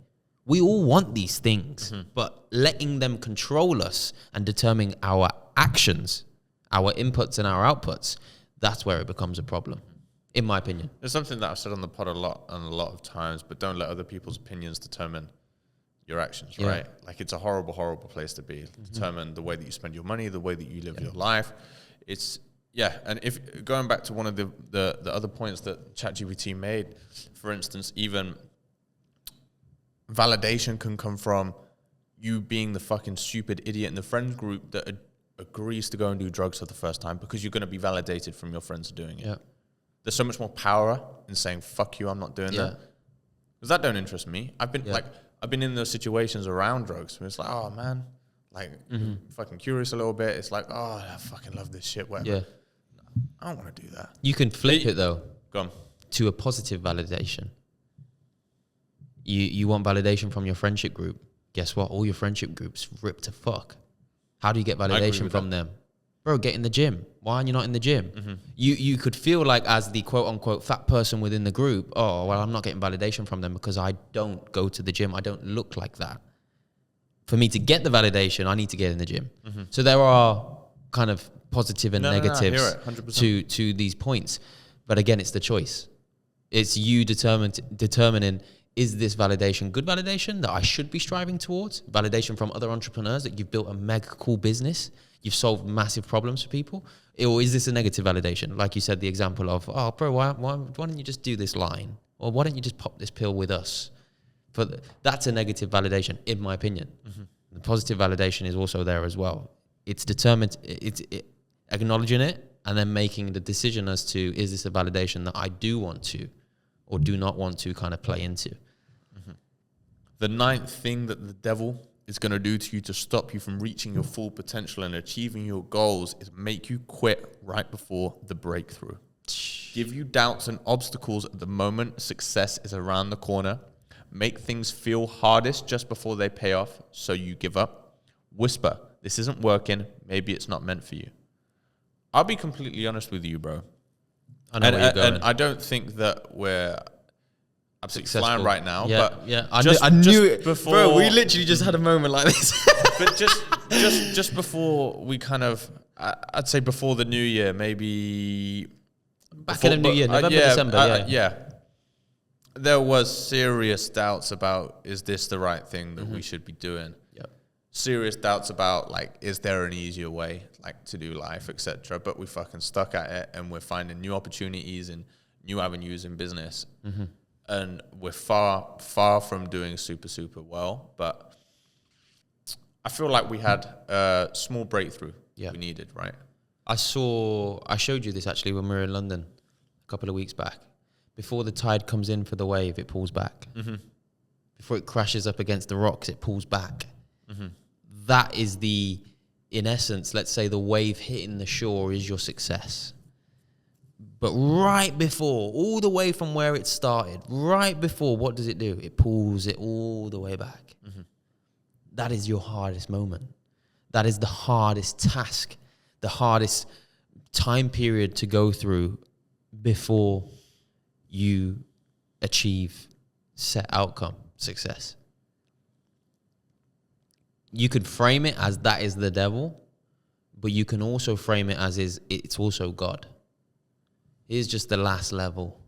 We all want these things, but letting them control us and determine our actions, our inputs and our outputs, that's where it becomes a problem, in my opinion. There's something that I've said on the pod a lot of times, but don't let other people's opinions determine your actions, right? Like it's a horrible, horrible place to be. Determine the way that you spend your money, the way that you live your life. It's Yeah, and if going back to one of the other points that ChatGPT made, for instance, even validation can come from you being the fucking stupid idiot in the friend group that agrees to go and do drugs for the first time because you're going to be validated from your friends doing it. Yeah. There's so much more power in saying, fuck you, I'm not doing that. Because that don't interest me. I've been in those situations around drugs where it's like, oh man, like fucking curious a little bit. It's like, oh, I fucking love this shit, whatever. Yeah. I don't want to do that. You can flip it though. Go on. To a positive validation. You want validation from your friendship group. Guess what? All your friendship groups rip to fuck. How do you get validation from them? Bro, get in the gym. Why aren't you not in the gym? Mm-hmm. You could feel like as the quote unquote fat person within the group, oh, well, I'm not getting validation from them because I don't go to the gym. I don't look like that. For me to get the validation, I need to get in the gym. Mm-hmm. So there are kind of positive and negatives to these points. But again, it's the choice. It's you determining, is this validation good validation that I should be striving towards? Validation from other entrepreneurs that you've built a mega cool business, you've solved massive problems for people? Or is this a negative validation? Like you said, the example of, oh, bro, why don't you just do this line? Or why don't you just pop this pill with us? That's a negative validation, in my opinion. Mm-hmm. The positive validation is also there as well. It's determined, it's acknowledging it and then making the decision as to, is this a validation that I do want to or do not want to kind of play into? Mm-hmm. The ninth thing that the devil is going to do to you to stop you from reaching your full potential and achieving your goals is make you quit right before the breakthrough. Give you doubts and obstacles at the moment success is around the corner. Make things feel hardest just before they pay off, so you give up. Whisper, this isn't working, maybe it's not meant for you. I'll be completely honest with you, bro. I know where you're going. And I don't think that we're absolutely flying right now. Yeah, but yeah. I knew it. Before, bro, we literally just had a moment like this. But just before we kind of, I'd say before the new year, maybe back in the new year, November, December. Yeah. There was serious doubts about, is this the right thing that we should be doing? Yep. Serious doubts about, like, is there an easier way, like, to do life, etc. But we fucking stuck at it, and we're finding new opportunities and new avenues in business. Mm-hmm. And we're far, far from doing super, super well. But I feel like we had a small breakthrough we needed, right? I showed you this actually when we were in London a couple of weeks back. Before the tide comes in for the wave, it pulls back. Mm-hmm. Before it crashes up against the rocks, it pulls back. Mm-hmm. That is in essence, let's say the wave hitting the shore is your success. But right before, all the way from where it started, right before, what does it do? It pulls it all the way back. Mm-hmm. That is your hardest moment. That is the hardest task, the hardest time period to go through before you achieve set outcome, success. You could frame it as that is the devil, but you can also frame it as it's also God. Here's just the last level.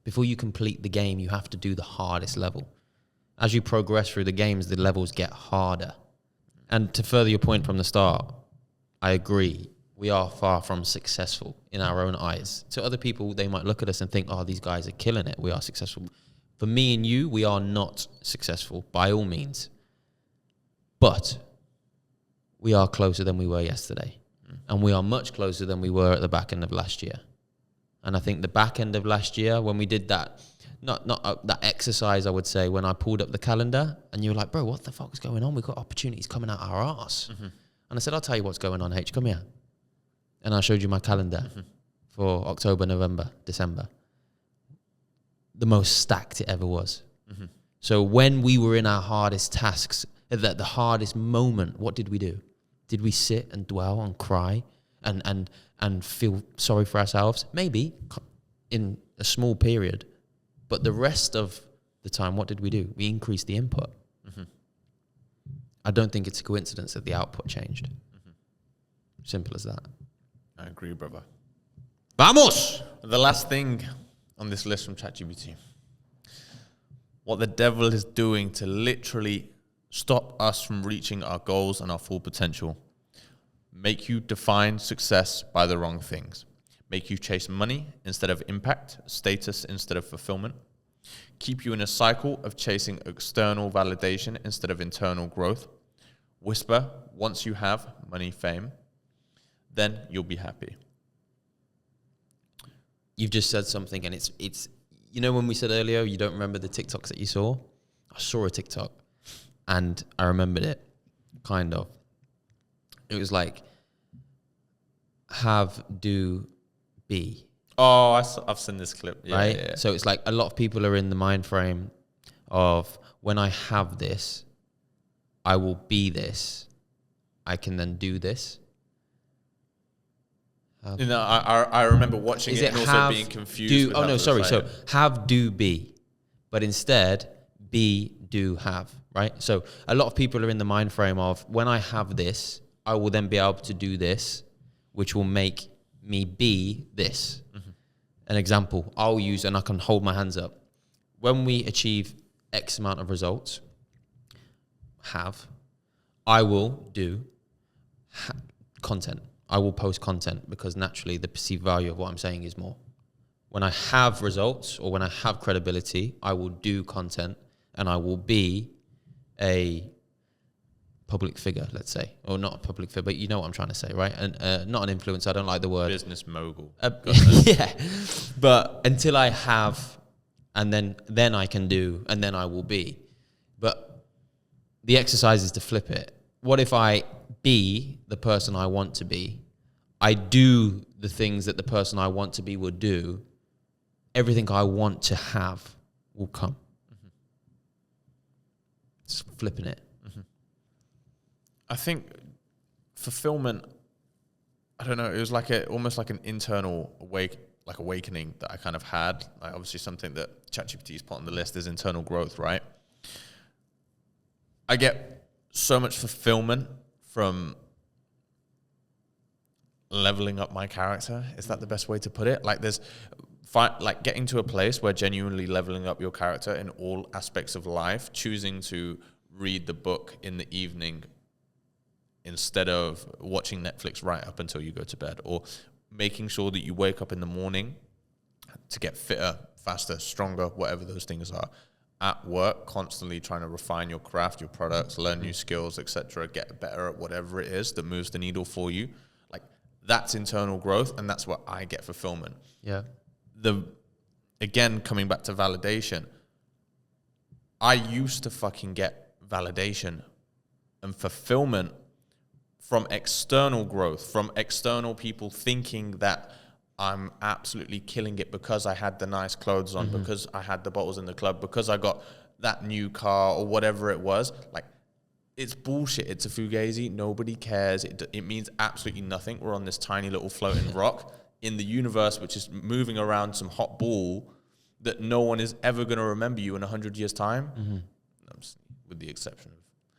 Before you complete the game, you have to do the hardest level. As you progress through the games, the levels get harder. And to further your point from the start, I agree. We are far from successful in our own eyes. To other people, they might look at us and think, oh, these guys are killing it. We are successful. For me and you, we are not successful by all means. But we are closer than we were yesterday. And we are much closer than we were at the back end of last year. And I think the back end of last year, when we did that, not that exercise, I would say, when I pulled up the calendar and you were like, bro, what the fuck's going on? We've got opportunities coming out our arse. Mm-hmm. And I said, I'll tell you what's going on, H. Come here. And I showed you my calendar for October, November, December. The most stacked it ever was. Mm-hmm. So when we were in our hardest tasks, at the hardest moment, what did we do? Did we sit and dwell and cry and feel sorry for ourselves? Maybe in a small period. But the rest of the time, what did we do? We increased the input. Mm-hmm. I don't think it's a coincidence that the output changed. Mm-hmm. Simple as that. I agree, brother. Vamos! The last thing on this list from ChatGPT. What the devil is doing to literally stop us from reaching our goals and our full potential. make you define success by the wrong things, make you chase money instead of impact, status instead of fulfillment, keep you in a cycle of chasing external validation instead of internal growth, whisper once you have money, fame, then you'll be happy. You've just said something, and it's you know when we said earlier you don't remember the TikToks that you saw? I saw a TikTok and I remembered it, kind of. It was like, have, do, be. Oh, I've seen this clip. Yeah, right? Yeah. So it's like a lot of people are in the mind frame of, when I have this, I will be this. I can then do this. You know, I remember watching it and also being confused. So have, do, be. But instead, be, do, have, right? So a lot of people are in the mind frame of, when I have this, I will then be able to do this, which will make me be this. Mm-hmm. An example I'll use, and I can hold my hands up. When we achieve X amount of results, I will do content. I will post content, because naturally the perceived value of what I'm saying is more. When I have results, or when I have credibility, I will do content, and I will be a public figure, let's say, or not a public figure, but you know what I'm trying to say, right? And not an influencer. I don't like the word business mogul. Yeah, but until I have, and then I can do, and then I will be. But the exercise is to flip it. What if I be the person I want to be? I do the things that the person I want to be would do. Everything I want to have will come. Mm-hmm. It's flipping it. Mm-hmm. I think fulfillment, I don't know, it was like almost like an internal awakening that I kind of had. Like, obviously something that ChatGPT's put on the list is internal growth, right? I get so much fulfillment from leveling up my character. Is that the best way to put it? Like like getting to a place where genuinely leveling up your character in all aspects of life, choosing to read the book in the evening instead of watching Netflix right up until you go to bed, or making sure that you wake up in the morning to get fitter, faster, stronger, whatever those things are. At work, constantly trying to refine your craft, your products, learn new skills, etc., get better at whatever it is that moves the needle for you. Like, that's internal growth, and that's where I get fulfillment. Yeah. Again, coming back to validation, I used to fucking get validation and fulfillment from external growth, from external people thinking that I'm absolutely killing it because I had the nice clothes on, mm-hmm. because I had the bottles in the club, because I got that new car or whatever it was. Like, it's bullshit. It's a fugazi. Nobody cares. It means absolutely nothing. We're on this tiny little floating rock in the universe, which is moving around some hot ball that no one is ever going to remember you in 100 years' time, mm-hmm. with the exception of,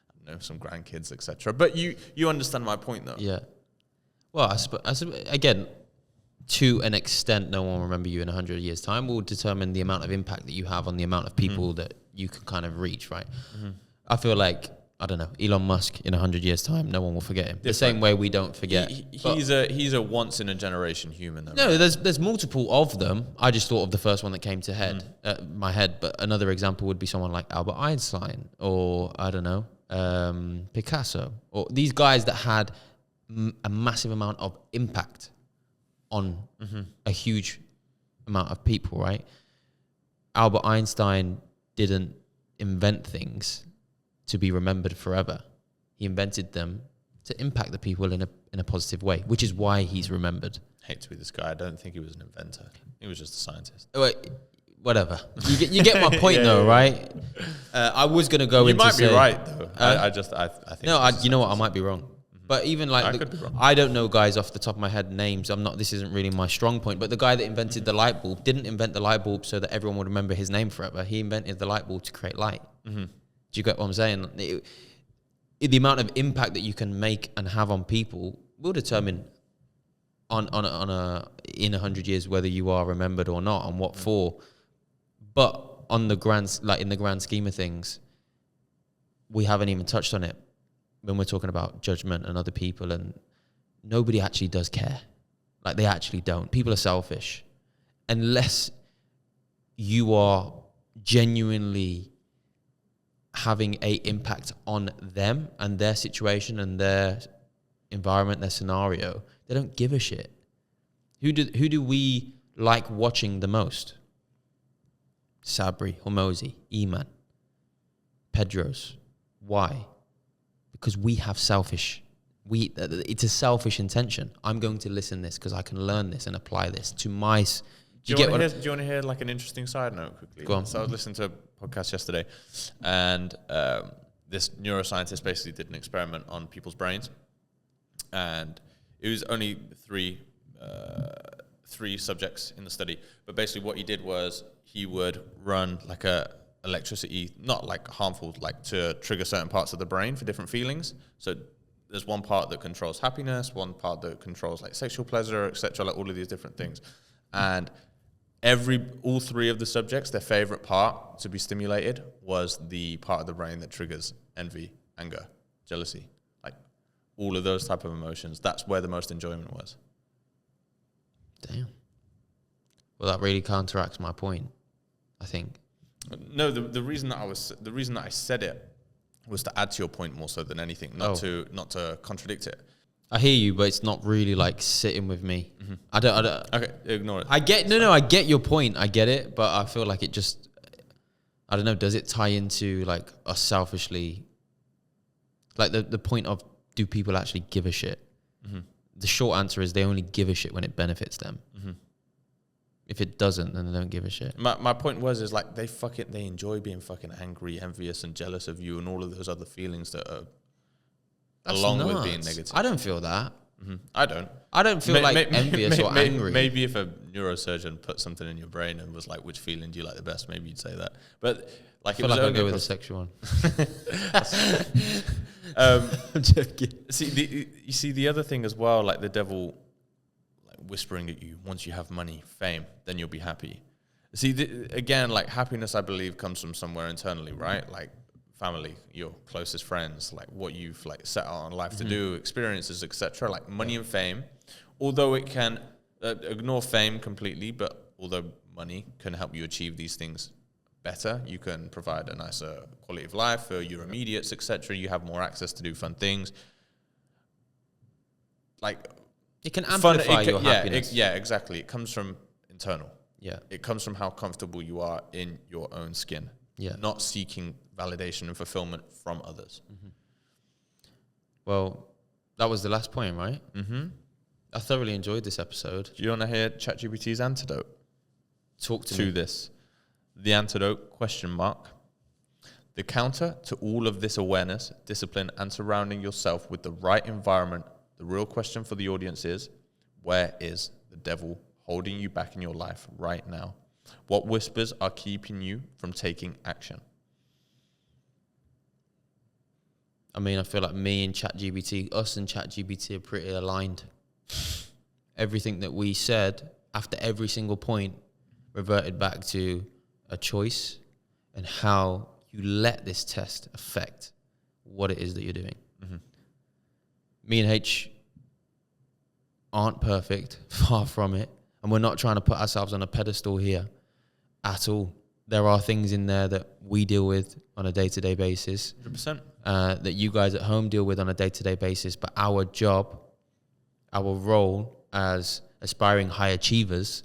I don't know, some grandkids, etc. But you understand my point, though. Yeah. Well, again, to an extent, no one will remember you in 100 years' time. Will determine the amount of impact that you have on the amount of people mm-hmm. that you can kind of reach, right? Mm-hmm. I feel like, I don't know, Elon Musk in 100 years' time, no one will forget him. Different. The same way we don't forget. He's a once in a generation human, though. No, right? there's multiple of them. I just thought of the first one that came to my head. But another example would be someone like Albert Einstein, or I don't know, Picasso, or these guys that had a massive amount of impact on mm-hmm. a huge amount of people, right? Albert Einstein didn't invent things to be remembered forever. He invented them to impact the people in a positive way, which is why he's remembered. I hate to be this guy. I don't think he was an inventor. He was just a scientist. Whatever. You get my point, though, right? I was going to go into. You might be right, though. I think. No, you know what? I might be wrong. But even like, I don't know guys off the top of my head names. This isn't really my strong point. But the guy that invented the light bulb didn't invent the light bulb so that everyone would remember his name forever. He invented the light bulb to create light. Mm-hmm. Do you get what I'm saying? The amount of impact that you can make and have on people will determine in 100 years whether you are remembered or not, and what for. But in the grand scheme of things, we haven't even touched on it when we're talking about judgment and other people and nobody actually does care. Like, they actually don't. People are selfish. Unless you are genuinely having a impact on them and their situation and their environment, their scenario, they don't give a shit. Who do we like watching the most? Sabri, Hormozi, Iman, Pedros. Why? Because we have it's a selfish intention. I'm going to listen this because I can learn this and apply this to my... Do you want to hear like an interesting side note quickly? Go on. So I was listening to a podcast yesterday, and this neuroscientist basically did an experiment on people's brains, and it was only three subjects in the study. But basically, what he did was he would run like a electricity, not like harmful, like to trigger certain parts of the brain for different feelings. So there's one part that controls happiness, one part that controls like sexual pleasure, etc., like all of these different things, and all three of the subjects, their favorite part to be stimulated was the part of the brain that triggers envy, anger, jealousy, like all of those type of emotions. That's where the most enjoyment was. Damn. Well, that really counteracts my point, I think. No, the reason that I said it was to add to your point more so than anything, not to contradict it. I hear you, but it's not really like sitting with me. Mm-hmm. I don't. Okay, ignore it. I get your point. I get it, but I feel like it just, I don't know. Does it tie into like us selfishly? Like the point of, do people actually give a shit? Mm-hmm. The short answer is they only give a shit when it benefits them. Mm-hmm. If it doesn't, then they don't give a shit. My point is like they enjoy being fucking angry, envious, and jealous of you, and all of those other feelings that are. That's along nuts. With being negative. I don't feel that. Mm-hmm. I don't feel envious or angry. Maybe if a neurosurgeon put something in your brain and was like, which feeling do you like the best? Maybe you'd say that. But like, I feel like I'll go with the sexual one. I'm joking. You see the other thing as well, like the devil like whispering at you, once you have money, fame, then you'll be happy. See, again, like happiness, I believe, comes from somewhere internally, right? Like, family, your closest friends, like what you've like set out on life to do, experiences, etc. Like money and fame, although it can ignore fame completely, but although money can help you achieve these things better, you can provide a nicer quality of life for your immediates, etc. You have more access to do fun things. Like it can amplify your happiness. Yeah, exactly. It comes from internal. Yeah, it comes from how comfortable you are in your own skin. Yeah, not seeking validation and fulfillment from others. Mm-hmm. Well, that was the last point, right? Mm-hmm. I thoroughly enjoyed this episode. Do you want to hear ChatGPT's antidote? Talk to me. This. The antidote, ? The counter to all of this awareness, discipline, and surrounding yourself with the right environment, the real question for the audience is, where is the devil holding you back in your life right now? What whispers are keeping you from taking action? I mean, I feel like me and ChatGPT, us and ChatGPT are pretty aligned. Everything that we said after every single point reverted back to a choice and how you let this test affect what it is that you're doing. Mm-hmm. Me and H aren't perfect, far from it. And we're not trying to put ourselves on a pedestal here at all. There are things in there that we deal with on a day-to-day basis. 100%. That you guys at home deal with on a day-to-day basis. But our job, our role as aspiring high achievers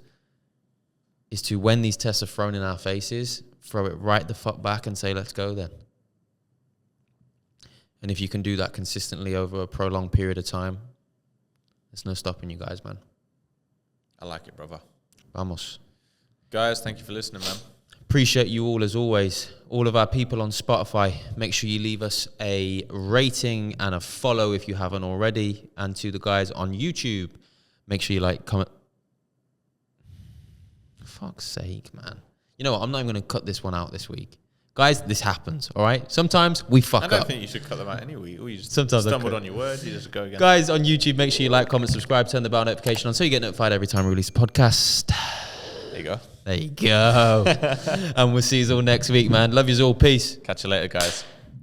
is to, when these tests are thrown in our faces, throw it right the fuck back and say, let's go then. And if you can do that consistently over a prolonged period of time, there's no stopping you guys, man. I like it, brother. Vamos. Guys, thank you for listening, man. Appreciate you all as always. All of our people on Spotify, make sure you leave us a rating and a follow if you haven't already. And to the guys on YouTube, make sure you like, comment. For fuck's sake, man. You know what? I'm not even going to cut this one out this week. Guys, this happens, all right? Sometimes we fuck up. I don't think you should cut them out anyway. Or you just Sometimes stumbled on your words, you just go again. Guys on YouTube, make sure you like, comment, subscribe, turn the bell notification on so you get notified every time we release a podcast. There you go. There you go. And we'll see you all next week, man. Love you all. Peace. Catch you later, guys.